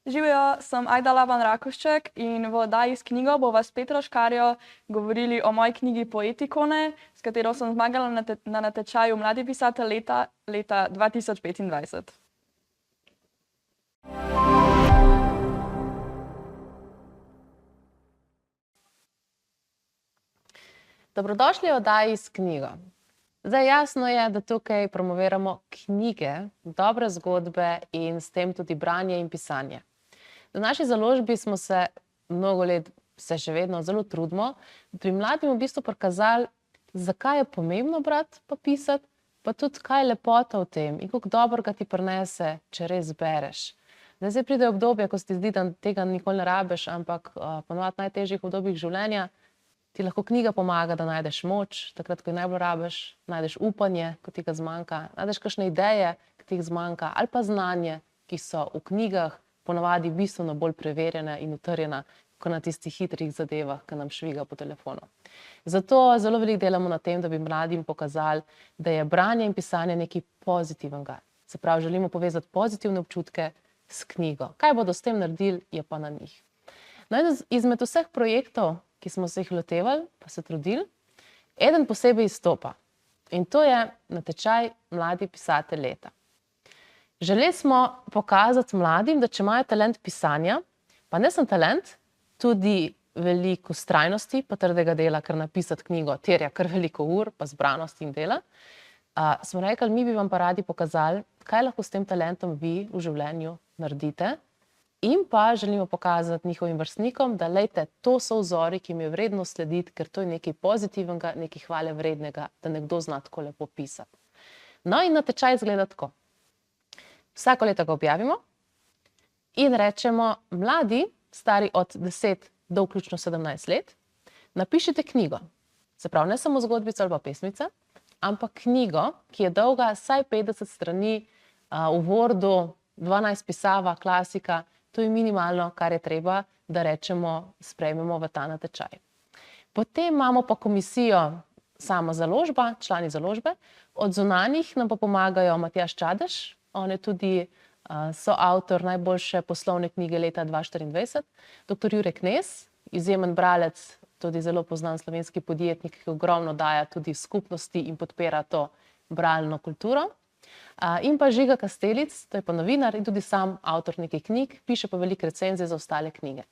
Živijo, sem Ajda Laban Rakovšček in v oddaji s knjigo bova s Petro Škarjo govorili o moji knjigi Poetikone, s katero sem zmagala na natečaju Mladi pisatelj leta 2025. Dobrodošli v oddaji s knjigo. Zdaj jasno je, da tukaj promoviramo knjige, dobre zgodbe in s tem tudi branje in pisanje. V naši založbi smo se mnogo let, se še vedno zelo trudimo, pri mladim v bistvu prikazali, zakaj je pomembno brati pa pisati, pa tudi kaj je lepota v tem in koliko dobrega ti prinese, če res bereš. Zdaj pride obdobje, ko se ti zdi, da tega nikoli ne rabiš, ampak ponovadi najtežjih obdobjih življenja ti lahko knjiga pomaga, da najdeš moč, takrat, ko jo najbolj rabiš, najdeš upanje, ko ti ga zmanjka, najdeš kakšne ideje, ki ti jih zmanjka, ali pa znanje, ki so v knjigah ponavadi bistveno bolj preverjena in utrjena, kot na tistih hitrih zadevah, ki nam šviga po telefonu. Zato zelo veliko delamo na tem, da bi mladim pokazali, da je branje in pisanje nekaj pozitivnega. Se pravi, želimo povezati pozitivne občutke s knjigo. Kaj bodo s tem naredili, je pa na njih. No, izmed vseh projektov, ki smo se jih lotevali, pa se trudili, eden posebej izstopa. In to je natečaj Mladi pisatelj leta. Želeli smo pokazati mladim, da če imajo talent pisanja, pa ne samo talent, tudi veliko vztrajnosti, pa trdega dela, ker napisati knjigo terja kar veliko ur, pa zbranosti in dela, smo rekli, mi bi vam pa radi pokazali, kaj lahko s tem talentom vi v življenju naredite. In pa želimo pokazati njihovim vrstnikom, da lejte, to so vzori, ki jim je vredno slediti, ker to je nekaj pozitivnega, nekaj hvale vrednega, da nekdo zna tako lepo pisati. No in natečaj izgleda tako. Vsako leto ga objavimo in rečemo, mladi, stari od 10 do vključno 17 let, napišite knjigo. Se pravi, ne samo zgodbico ali pa pesmice, ampak knjigo, ki je dolga vsaj 50 strani, v Wordu, 12 pisava, klasika, to je minimalno, kar je treba, da rečemo, sprejmemo v ta natečaj. Potem imamo pa komisijo, sama založba, člani založbe, od zunanjih nam pa pomagajo Matjaž Čadež, on je tudi soavtor najboljše poslovne knjige leta 2024, dr. Jure Knez, izjemen bralec, tudi zelo poznan slovenski podjetnik, ki ogromno daje tudi skupnosti in podpira to bralno kulturo. In pa Žiga Kastelic, to je pa novinar in tudi sam avtor nekaj knjig, piše pa veliko recenzij za ostale knjige.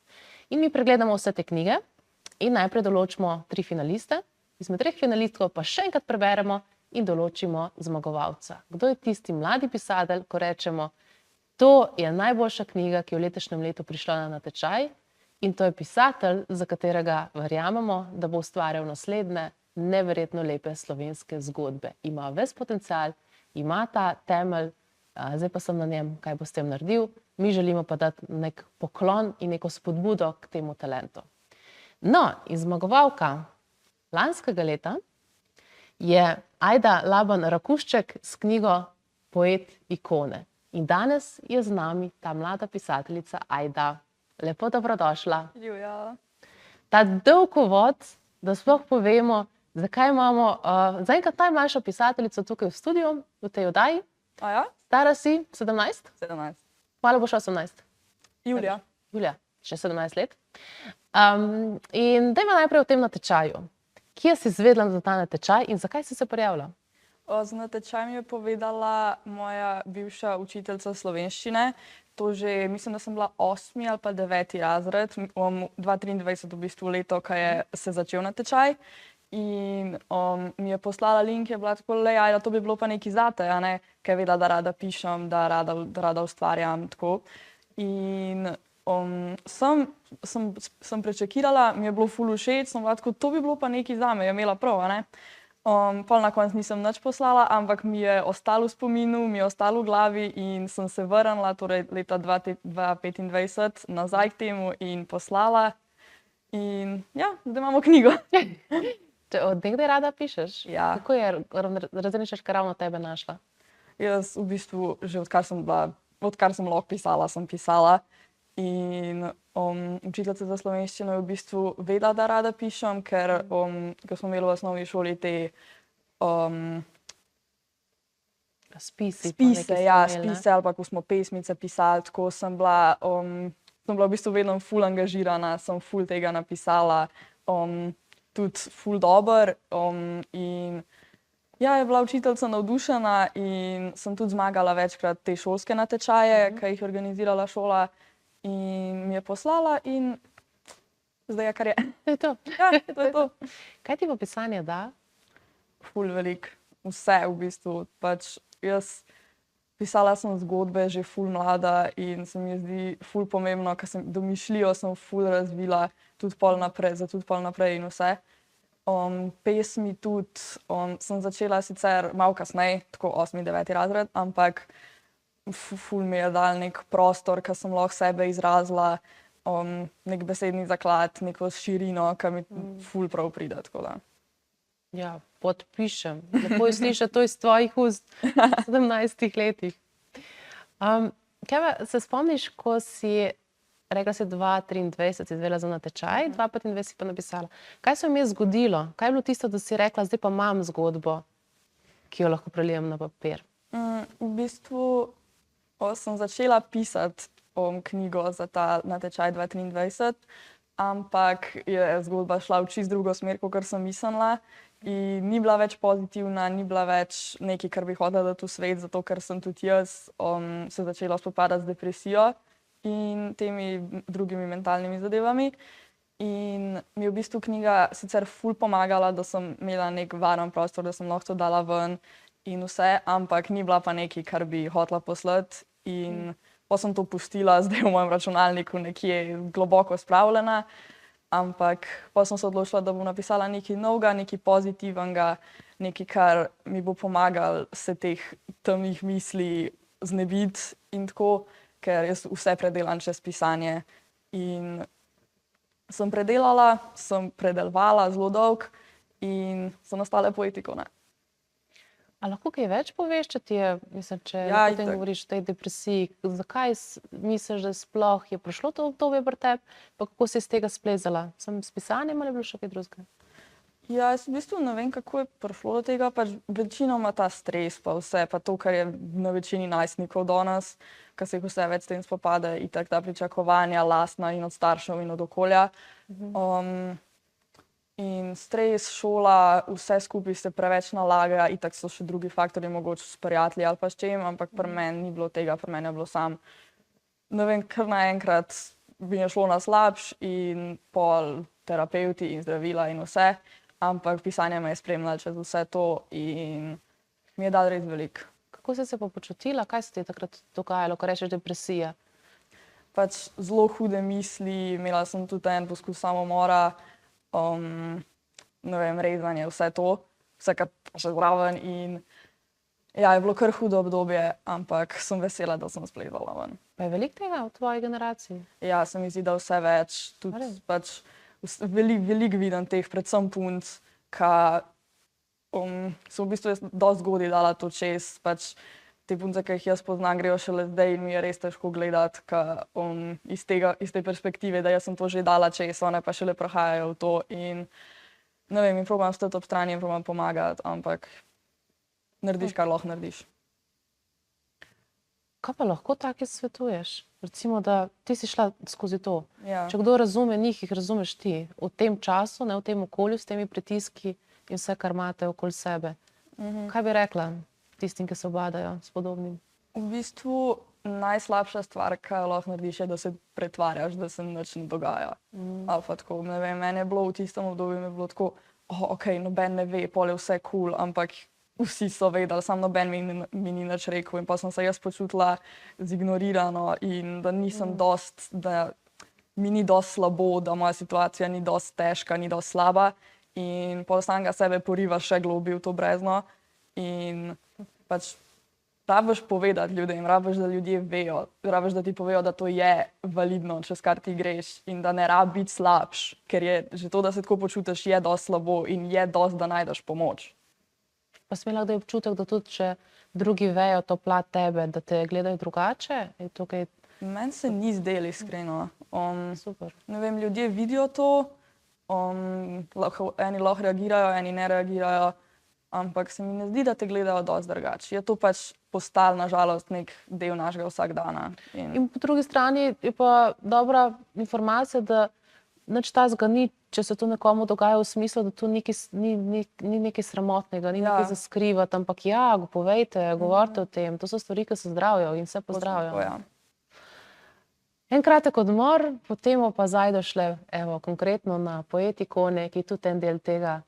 In mi pregledamo vse te knjige in najprej določimo 3 finaliste, izmed 3 finalistkov pa še enkrat preberemo in določimo zmagovalca. Kdo je tisti mladi pisatelj, ko rečemo, to je najboljša knjiga, ki je v letošnjem letu prišla na natečaj in to je pisatelj, za katerega verjamemo, da bo ustvarjal naslednje neverjetno lepe slovenske zgodbe. Ima ves potencial, ima ta temelj, zdaj pa sem na njem, kaj bo s tem naredil. Mi želimo pa dati nek poklon in neko spodbudo k temu talentu. No, in zmagovalka lanskega leta je Ajda Laban Rakovšček s knjigo Poetikone. In danes je z nami ta mlada pisateljica Ajda. Lepo dobrodošla. Živjo. Ta dolg uvod, da sploh povemo, zakaj imamo zaenkrat najmlajšo pisateljico tukaj v studiu, v tej oddaji. Aja? Stara si 17? 17. Kmalu boš 18? Julija. Julija, še 17 let. In dajmo najprej o tem natečaju. Kje si izvedela za ta natečaj in zakaj si se prijavila? Za natečaj mi je povedala moja bivša učiteljica slovenščine. To že, mislim, da sem bila 8. ali pa 9. razred, 2023 v bistvu leto, ko je se začel natečaj. In mi je poslala link, je bila tako, lej, Ajda, to bi bilo pa nekaj zate, a ne, ker je vedela, da rada pišem, da rada ustvarjam, tako. In sem prečekirala, mi je bilo ful všeč, sem bila tako, to bi bilo pa nekaj zame, je imela prav, a ne. Pol na koncu nisem nič poslala, ampak mi je ostalo v spominu, mi je ostalo v glavi in sem se vrnila, torej leta 2025, nazaj k temu in poslala. In ja, zdaj imamo knjigo. Od nekdaj rada pišeš? Ja. Kako je razrešeš, kar ravno tebe našla? Jaz v bistvu že odkar sem lahko pisala, sem pisala. In učiteljica za slovenščino je v bistvu vedela, da rada pišem, ker smo imeli v osnovni šoli te Spisi, pa spise, nekaj ja, ste imeli, ne? spise ali pa ko smo pesmice pisali, tako sem bila v bistvu vedno ful angažirana, sem ful tega napisala, tudi ful dober, in ja, je bila učiteljica navdušena in sem tudi zmagala večkrat te šolske natečaje, ki jih je organizirala šola in mi je poslala in zdaj je, kar je. To je to. Ja, to je to. Kaj ti pa pisanje da? Ful velik, vse v bistvu. Pač jaz pisala sem zgodbe že ful mlada in se mi zdi ful pomembno, ker sem domišljijo sem ful razvila tudi pol naprej in vse. Pesmi tudi sem začela sicer malo kasneje, tako 8., 9. razred, ampak ful mi je dal nek prostor, ker sem lahko sebe izrazila, nek besedni zaklad, neko širino, ki mi ful prav pride, tako da. Ja, podpišem. Lepo je slišati to iz tvojih ust v 17 letih. Kaj pa, se spomniš, ko si, rekla si 2023 si izvela za natečaj, 2025 si pa napisala. Kaj se vam je zgodilo? Kaj je bilo tisto, da si rekla, zdaj pa imam zgodbo, ki jo lahko prelijem na papir? V bistvu sem začela pisati knjigo za ta natečaj 2023, ampak je zgodba šla v čisto drugo smer, kot sem mislila. In ni bila več pozitivna, ni bila več nekaj, kar bi hotela dati v svet, zato ker sem tudi jaz se začela spopadati z depresijo in temi drugimi mentalnimi zadevami. In mi je v bistvu knjiga sicer ful pomagala, da sem imela nek varen prostor, da sem lahko to dala ven in vse, ampak ni bila pa nekaj, kar bi hotela poslati. In pa sem to pustila zdaj v mojem računalniku nekje globoko spravljena. Ampak pa sem se odločila, da bom napisala nekaj novega, nekaj pozitivnega, nekaj, kar mi bo pomagalo se teh temnih misli znebiti in tako, ker jaz vse predelam čez pisanje. In sem predelala, sem predelovala zelo dolgo in so nastale poetikone. A lahko kaj več poveš, če ti je, mislim, če Ja, potem itak. govoriš o tej depresiji, zakaj misliš, da sploh je prišlo to obdobje pri tebi, pa kako si iz tega splezala? Sem s pisanjem ali je bilo še kaj drugega? Ja, jaz v bistvu ne vem, kako je prišlo do tega, pač večinoma ta stres pa vse, pa to, kar je na večini najstnikov danes, ker se jih vse več s tem spopade, itak ta pričakovanja lastna in od staršev in od okolja. In stres, šola, vse skupaj se preveč nalaga, itak so še drugi faktorji, mogoče s prijatelji ali pa s čem, ampak pri meni ni bilo tega, pri meni je bilo sam, ne vem, kar naenkrat mi je šlo na slabš in pol terapevti in zdravila in vse, ampak pisanje me je spremljalo čez vse to in mi je dalo res veliko. Kako si se pa počutila? Kaj se ti je takrat dogajalo, ko rečeš depresija? Pač zelo hude misli, imela sem tudi en poskus samomora, ne vem, rezanje, vse to, vse kar še zraven in ja, je bilo kar hudo obdobje, ampak sem vesela, da sem splezala ven. Pa je veliko tega v tvoji generaciji? Ja, se mi zdi, da vse več, tudi pač veliko vidim teh, predvsem punc, ki so v bistvu jaz dosti zgodaj dala to čez, pač te punce, ki jih jaz poznam, grejo šele zdaj in mi je res težko gledati, iz te perspektive, da jaz sem to že dala čez, one pa šele prehajajo v to in ne vem, in probam stati ob strani in probam pomagati, ampak narediš, kar lahko narediš. Kaj pa lahko take svetuješ? Recimo, da ti si šla skozi to. Ja. Če kdo razume njih, jih razumeš ti. V tem času, ne v tem okolju, s temi pritiski in vse, kar imate okoli sebe. Kaj bi rekla tistim, ki se ubadajo s podobnim? V bistvu najslabša stvar, kar lahko narediš, je, da se pretvarjaš, da se nič ne dogaja. Ali pa tako, ne vem, meni je bilo v tistem obdobju, mi je bilo tako, okej, noben ne ve, pol je vse cool, ampak vsi so vedeli, samo noben mi ni nič rekel in pa sem se jaz počutila zignorirano in da nisem dost, da mi ni dost slabo, da moja situacija ni dost težka, ni dost slaba in pol samega sebe poriva še globlje v to brezno in pač rabiš povedati ljudem, rabiš, da ljudje vejo, rabiš, da ti povejo, da to je validno, čez kar ti greš in da ne rabi biti slabš, ker je že to, da se tako počutiš, je dost slabo in je dost, da najdeš pomoč. Pa si imela kdaj občutek, da tudi če drugi vejo to plat tebe, da te gledajo drugače? Je to kaj... Meni se ni zdelo iskreno. Super. Ne vem, ljudje vidijo to, eni lahko reagirajo, eni ne reagirajo, ampak se mi ne zdi, da te gledajo dosti drugače. Je to pač postal, nažalost, nek del našega vsakdana. In po drugi strani je pa dobra informacija, da nič tazga ni, če se to nekomu dogaja v smislu, da to ni nekaj sramotnega, ni nekaj za skrivati, ampak ja, povejte, govorite o tem, to so stvari, ki se zdravijo in se pozdravijo. En kratek odmor, potem pa zdaj došle, evo, konkretno na Poetikone, ki je tudi en del tega,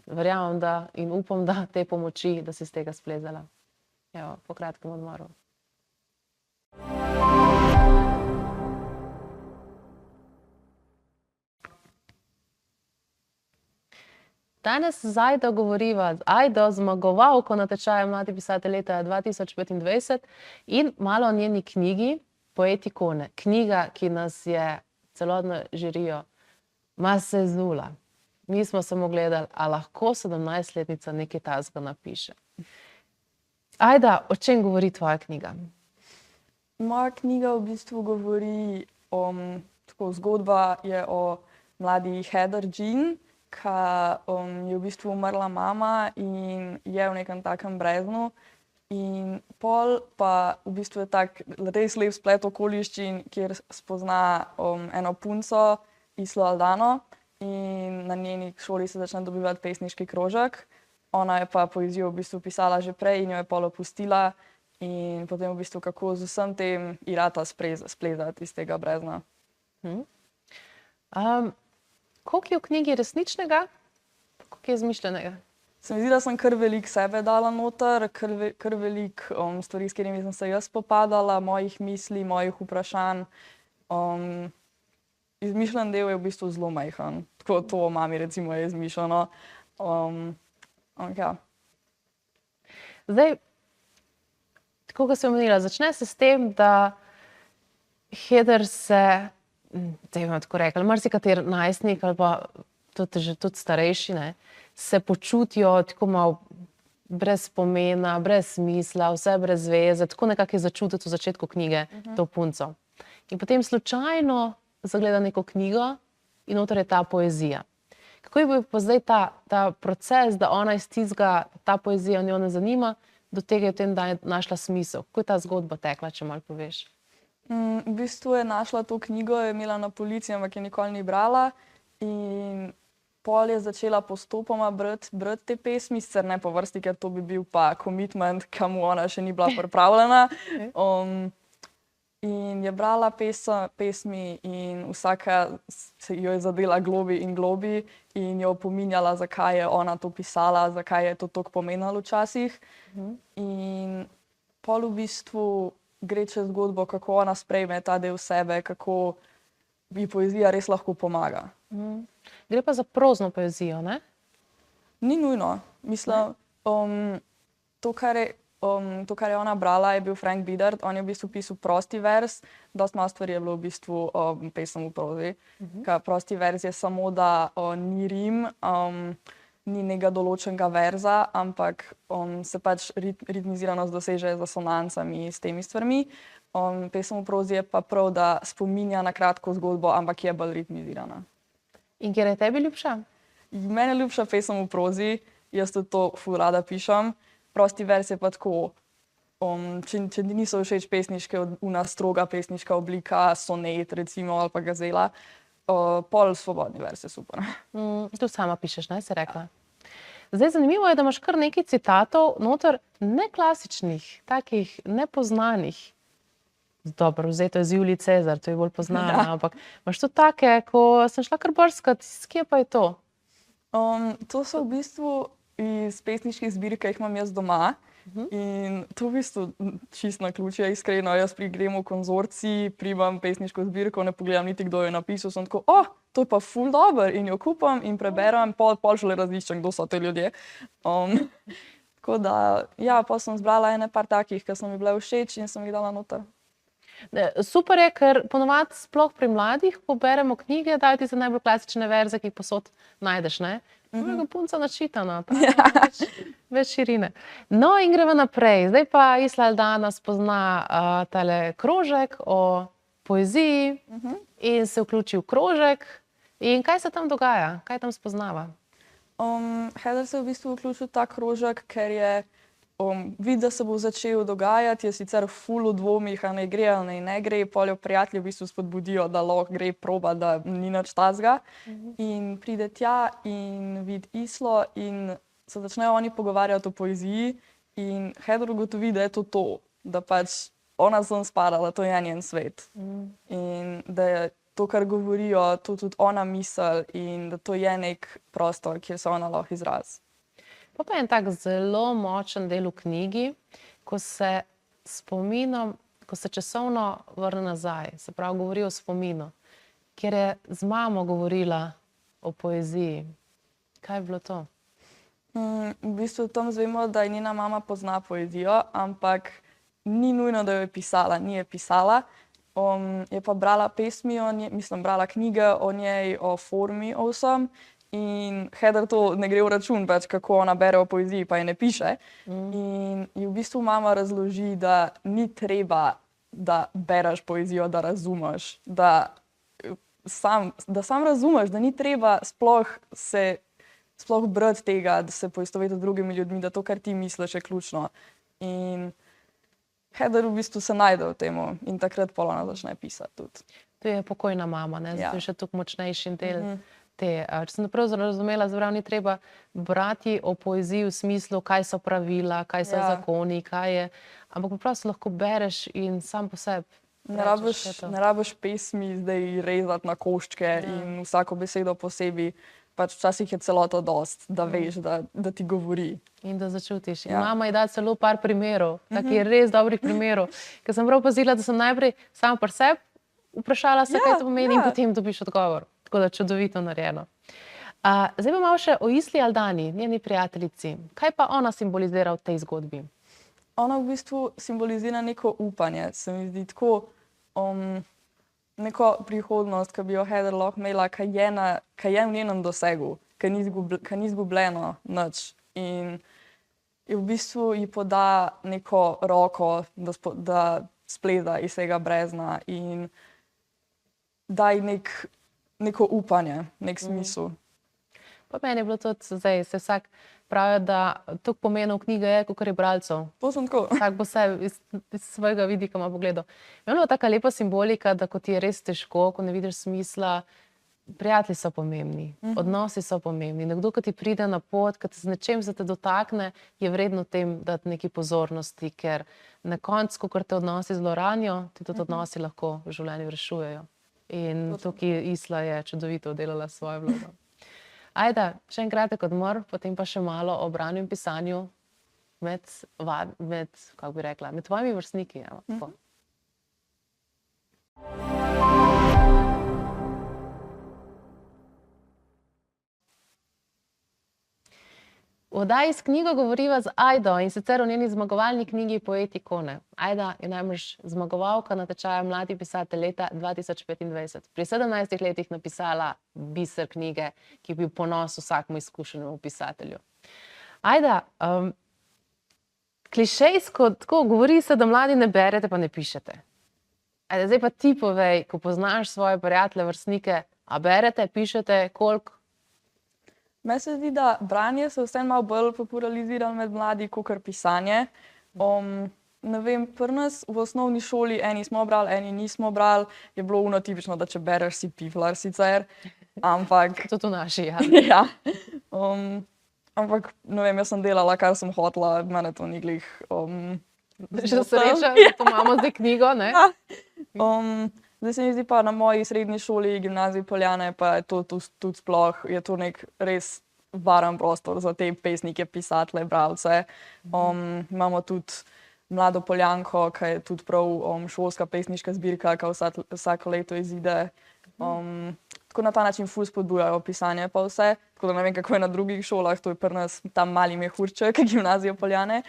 verjamem, da in upam, da te pomoči, da si iz tega splezala. Evo, po kratkem odmoru. Danes z Ajdo govoriva, z Ajdo, zmagovalko na tečaju Mladi pisatelj leta 2025 in malo o njeni knjigi Poetikone. Knjiga, ki nas je celotno žirijo sezula. Mi smo samo gledali, a lahko 17-letnica nekaj takega napiše. Ajda, o čem govori tvoja knjiga? Moja knjiga v bistvu govori zgodba je o mladi Heather Jean, ki je v bistvu umrla mama in je v nekem takem breznu. In pol pa v bistvu je tak res lep splet okoliščin, kjer spozna eno punco, Islo Aldano, in na njeni šoli se začne dobivati pesniški krožek. Ona je pa poezijo v bistvu pisala že prej in jo je pol opustila in potem v bistvu kako z vsem tem irata splezati iz tega brezna. Koliko je v knjigi resničnega, koliko je izmišljenega? Se mi zdi, da sem kar veliko sebe dala noter, kar veliko stvari, s katerimi sem se jaz spopadala, mojih misli, mojih vprašanj. Izmišljen del je v bistvu zelo majhen. Tako to o mami recimo je izmišljeno. Ja. Zdaj, tako kot sem omenila, začne se s tem, da Heather se, zdaj bomo tako rekli, marsikateri najstnik ali pa tudi starejši, se počutijo tako malo brez pomena, brez smisla, vse brez veze, tako nekako je začutiti v začetku knjige to punco. In potem slučajno zagleda neko knjigo in noter je ta poezija. Kako je bil pa zdaj ta proces, da ona iz tistega, ta poezija njo ne zanima, do tega je v tem našla smisel? Kako je ta zgodba tekla, če malo poveš? V bistvu je našla to knjigo, je imela na polici, ampak je nikoli ni brala in pol je začela postopoma brati te pesmi, sicer ne po vrsti, ker to bi bil pa commitment, kamu ona še ni bila pripravljena. In je brala pesmi in vsaka se jo je zadela globi in globi in jo opominjala, zakaj je ona to pisala, zakaj je to toliko pomenilo včasih. In pol v bistvu gre čez zgodbo, kako ona sprejme ta del sebe, kako bi poezija res lahko pomaga. Gre pa za prozno poezijo, ne? Ni nujno. Mislim, to, kar je ona brala, je bil Frank Biddard. On je v bistvu pisal prosti vers. Dosti malo stvari je bilo v bistvu pesem v prozi. Prosti vers je samo, da ni rim, ni nekega določenega verza, ampak se pač ritmiziranost doseže z asonancami, s temi stvarmi. Pesem v prozi je pa prav, da spominja na kratko zgodbo, ampak je bolj ritmizirana. In kjer je tebi ljubša? Mene je ljubša pesem v prozi, jaz tudi to ful rada pišem. Prosti vers je pa tako, če ti niso všeč stroga pesniška oblika, sonet recimo ali pa gazela, pol svobodni vers je super. Tu sama pišeš, ne, si rekla. Zdaj, zanimivo je, da imaš kar nekaj citatov noter neklasičnih, takih nepoznanih. Dobro, vzeto je z Julij Cezar, to je bolj poznano, ampak imaš tudi take, ko sem šla kar brskat, kje pa je to? To so v bistvu iz pesniških zbirk, ki jih imam jaz doma. In to v bistvu čisto naključje, iskreno. Jaz grem v konzorcij, primam pesniško zbirko, ne pogledam niti, kdo jo je napisal, sem tako, to je pa ful dober in jo kupam in preberem, pol šele različem, kdo so te ljudje. Tako da, ja, pa sem zbrala par takih, ki so mi bile všeč in sem jih dala noter. Super je, ker ponovadi sploh pri mladih, ko beremo knjige, dajo ti za najbolj klasične verze, ki jih posod najdeš, ne? Mnoga punca načitana, več širine. No, in gremo naprej. Zdaj pa Isla Aldana spozna tale krožek o poeziji in se vključi v krožek. In kaj se tam dogaja? Kaj tam spoznava? Heder se je v bistvu vključil v ta krožek, ker je vidi, da se bo začel dogajati, je sicer ful v dvomih, a ne gre ali ne gre, poljo prijatelji v bistvu spodbudijo, da lahko gre proba, da ni nič tazga. In pride tja in vidi Islo in se začnejo oni pogovarjati o poeziji in Heder ugotovi, da je to, da pač ona zunaj spada, da to je njen svet. In da je to, kar govorijo, to tudi ona misel in da to je nek prostor, kjer se ona lahko izrazi. Pa je en tak zelo močen del v knjigi, ko se spominom, ko se časovno vrne nazaj, se pravi govori o spominu, kjer je z mamo govorila o poeziji. Kaj je bilo to? V bistvu tam zvemo, da je njena mama pozna poezijo, ampak ni nujno, da jo je pisala, ni je pisala. Je pa brala pesmi o njej, mislim, brala knjige o njej, o formi, o vsem. In Heder to ne gre v račun, pač kako ona bere o poeziji, pa je ne piše. In ji v bistvu mama razloži, da ni treba, da bereš poezijo, da razumeš, da sam razumeš, da ni treba sploh brati tega, da se poistovetiti z drugimi ljudmi, da to, kar ti misliš, je ključno. In Heder v bistvu se najde v tem in takrat pol ona začne pisati tudi. To je pokojna mama, ne? Zato Ja. je še toliko močnejši del te. Če sem prav razumela, zbrav ni treba brati o poeziji v smislu, kaj so pravila, kaj so zakoni, kaj je, ampak prosto lahko bereš in sam po sebi. Ne rabiš pesmi zdaj rezati na koščke in vsako besedo posebej. Pač včasih je celoto dost, da veš, da ti govori. In da začutiš. In mama je dala celo par primerov, takih res dobrih primerov, ker sem prav opazila, da sem najprej sama pri sebi vprašala se, kaj to pomeni in potem dobiš odgovor. Tako da čudovito narejeno. Zdaj pa malo še o Isli Aldani, njeni prijateljici. Kaj pa ona simbolizira v tej zgodbi? Ona v bistvu simbolizira neko upanje, se mi zdi tako, neko prihodnost, ki bi jo Heder lahko imela, ki je v njenem dosegu, ki ni izgubljeno nič. In v bistvu ji poda neko roko, da spleza iz tega brezna in daj neko upanje, nek smisel. Pa meni je bilo tudi zdaj, se vsak pravijo, da toliko pomenov knjige je, kakor je bralcev. To sem tako. Vsak bo se iz svojega vidika ima pogledal. Meni je bila taka lepa simbolika, da ko ti je res težko, ko ne vidiš smisla, prijatelji so pomembni, odnosi so pomembni. Nekdo, ki ti pride na pot, ki te z nečem se te dotakne, je vredno tem dati neki pozornosti, ker na koncu, ko te odnosi zelo ranijo, ti tudi odnosi lahko v življenju rešujejo. In tukaj Isla je čudovito delala svojo vlogo. Ajda, še en kratek odmor, potem pa še malo o branju in pisanju med tvojimi vrstniki. V oddaji S knjigo govoriva z Ajdo in sicer o njeni zmagovalni knjigi Poet ikone. Ajda je namreč zmagovalka natečaja Mladi pisatelj leta 2025. Pri 17 letih napisala biser knjige, ki bi bil ponos vsakmu izkušenemu pisatelju. Ajda, klišejsko tako govori se, da mladi ne berete pa ne pišete. Ajda, zdaj pa ti povej, ko poznaš svoje prijatelje, vrstnike, a berete, pišete, koliko? Meni se zdi, da branje se vseeno malo bolj populariziralo med mladi, kakor pisanje. Ne vem, pri nas v osnovni šoli eni smo brali, eni nismo brali. Je bilo ono tipično, da če bereš, si piflar sicer. Ampak... Tudi v naši, ja. Ja. Ampak, ne vem, jaz sem delala, kar sem hotela, mene to ni glih... Že sreča, da to imamo zdaj knjigo, ne? Zdaj se mi zdi pa na moji srednji šoli, gimnaziji Poljane, pa je to tudi sploh, je to nek res varen prostor za te pesnike, pisatelje, bralce. Imamo tudi Mlado Poljanko, ki je tudi prav šolska pesniška zbirka, ki vsako leto izide. Tako na ta način ful spodbujajo pisanje pa vse. Tako da ne vem, kako je na drugih šolah, to je pri nas tam mali mehurček, gimnazija Poljane.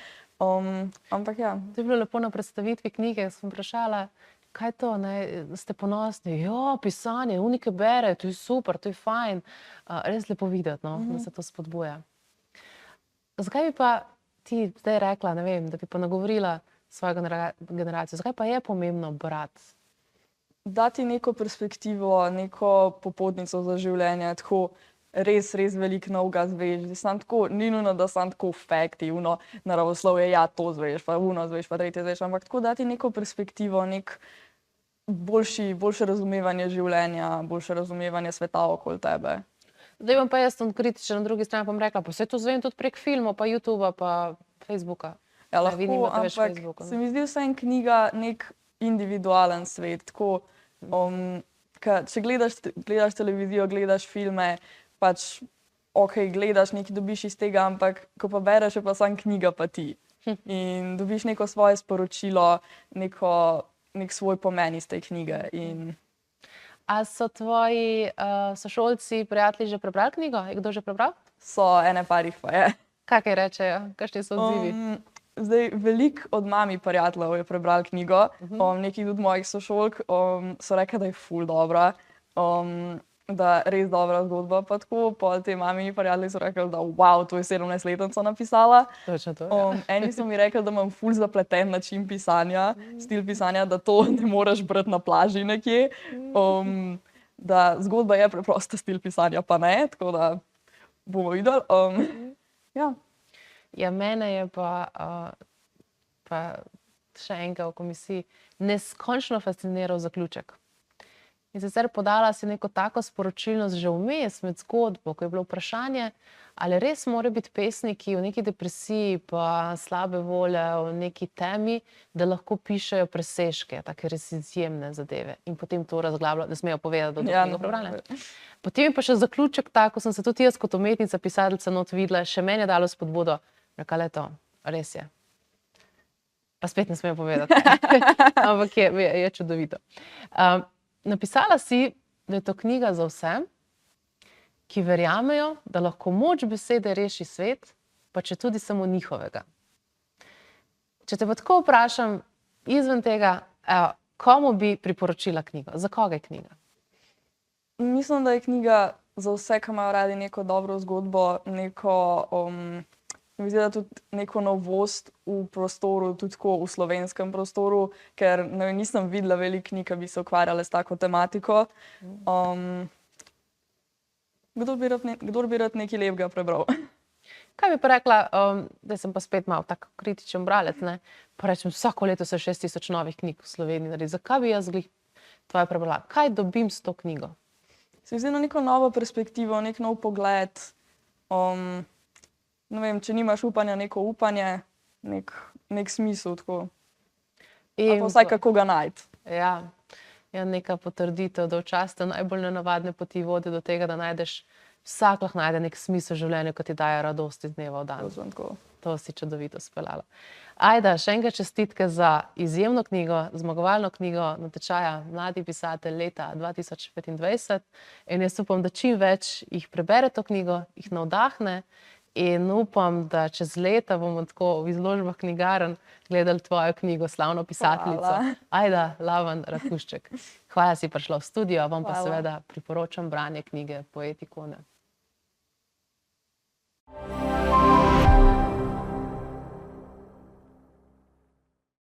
Ampak ja. To je bilo lepo na predstavitvi knjige, sem vprašala, kaj to, ne, ste ponosni? Ja, pisanje, unike bere, to je super, to je fajn. Res lepo videti, no, da se to spodbuja. Zakaj bi pa ti zdaj rekla, ne vem, da bi pa nagovorila svojo generacijo, zakaj pa je pomembno brati? Dati neko perspektivo, neko popotnico za življenje, tako res veliko novega zveš. Ni nujno, da sem tako fakti, naravoslovje, ja, to zveš, pa zveš, pa tretje zveš, ampak tako dati neko perspektivo, nek boljše razumevanje življenja, boljše razumevanje sveta okoli tebe. Zdaj bom pa jaz kritičen, na drugi strani pa bom rekla, pa vse to zvem tudi prek filmov, pa YouTubea, pa Facebooka. Ja, vi lahko, nimate več ampak Facebooka, ne? se mi zdi vseeno knjiga nek individualen svet. Tako, če gledaš televizijo, gledaš filme, pač gledaš, nekaj dobiš iz tega, ampak ko pa bereš, je pa samo knjiga pa ti. In dobiš neko svoje sporočilo, nek svoj pomen iz te knjige. A so tvoji sošolci, prijatelji že prebrali knjigo? Je kdo že prebral? So, ene par jih pa je. Kaj rečejo? Kakšni so odzivi? Zdaj, veliko od mami prijateljev je prebral knjigo, nekaj tudi mojih sošolk so rekli, da je ful dobra, da je res dobra zgodba, pa tako, pa te mami prijatelji so rekli, da wow, to je 17-letnica napisala. Točno to, ja. Eni so mi rekli, da imam ful zapleten način pisanja, stil pisanja, da to ne moreš brati na plaži nekje, da zgodba je preprosta, stil pisanja pa ne, tako da bomo videli. Ja. Ja, mene je pa še enega v komisiji neskončno fasciniral zaključek. In sicer podala si neko tako sporočilnost že vmes med zgodbo, ko je bilo vprašanje, ali res morajo biti pesniki v neki depresiji pa slabe volje, v neki temi, da lahko pišejo presežke, take res izjemne zadeve. In potem to razglabljajo, da smejo povedati, da to prebrane. Potem je pa še zaključek tak, ko sem se tudi jaz kot umetnica, pisateljica not videla, še meni je dalo spodbudo. Rekala je to, res je. Pa spet ne smejo povedati. Ampak je čudovito. Napisala si, da je to knjiga za vse, ki verjamejo, da lahko moč besede reši svet, pa če tudi samo njihovega. Če te pa tako vprašam, izven tega, komu bi priporočila knjigo? Za koga je knjiga? Mislim, da je knjiga za vse, ki imajo radi neko dobro zgodbo, mi zdi, da tudi neko novost v prostoru, tudi tako v slovenskem prostoru, ker nisem videla veliko knjig, ki bi se ukvarjale s tako tematiko. Kdor bi rad nekaj lepega prebral? Kaj bi pa rekla, da sem pa spet malo tak kritičen bralec, ne? Pa rečem, vsako leto se 6000 novih knjig v Sloveniji naredi. Zakaj bi jaz tvoje prebrala? Kaj dobim s to knjigo? Se mi zdi na neko novo perspektivo, nek nov pogled. Ne vem, če nimaš upanja, neko upanje, nek smisel tako. Ali pa vsaj kako ga najti. Ja, neka potrditev, da včasih najbolj nenavadne poti vodi do tega, da vsak lahko najde nek smisel v življenju, ki ti daje radost iz dneva v dan. To si čudovito speljala. Ajda, še enkrat čestitke za izjemno knjigo, zmagovalno knjigo natečaja Mladi pisatelj leta 2025. In jaz upam, da čim več jih prebere to knjigo, jih navdahne. In upam, da čez leta bomo tako v izložbah knjigarn gledali tvojo knjigo, slavno pisateljico. Ajda Lavan Rakušček. Hvala, si prišla v studio, vam pa seveda priporočam branje knjige Poet ikone.